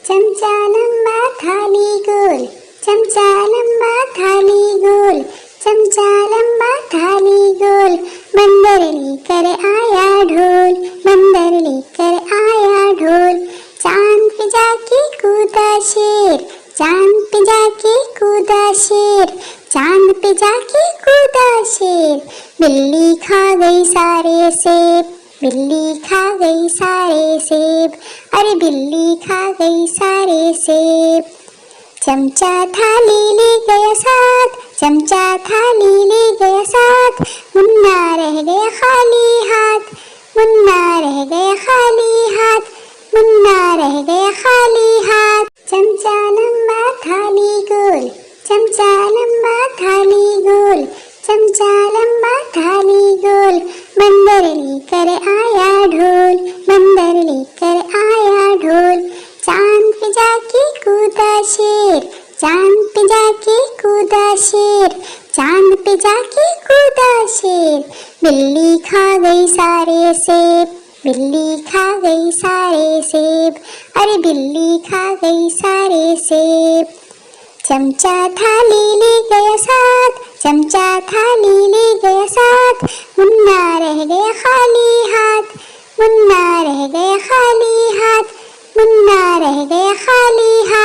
चमचा लंबा थाली गोल, चमचा लंबा थाली गोल, चमचा लंबा थाली गोल। बंदर लेकर आया ढोल, बंदर लेकर आया ढोल। चांद पे जाके कूदा शेर, चांद पे जाके कूदा शेर, चांद पे जाके कूदा शेर। बिल्ली खा गई सारे सेब, बिल्ली खा गई सारे सेब, अरे बिल्ली खा गई सारे सेब। चमचा थाली ले गया साथ, चमचा थाली ले गया साथ। मुन्ना रह गया खाली हाथ, मुन्ना रह गया खाली हाथ, मुन्ना रह गया खाली हाथ। चमचा लंबा थाली गोल, चमचा लंबा थाली गोल, चमचा लंबा थाली गोल। बंदर लेकर आया ढोल, बंदर लेकर आया ढोल। चांद पे जाके कूदा शेर, चांद पे जाके कूदा शेर, चांद पे जाके कूदा शेर। बिल्ली खा गई सारे सेब, बिल्ली खा गई सारे सेब, अरे बिल्ली खा गई सारे सेब। चमचा थाली ले गया साथ, चमचा थाली ले गया साथ। मुन्ना रह गया खाली हाथ, मुन्ना रह गया खाली हाथ, मुन्ना रह गया खाली हाथ।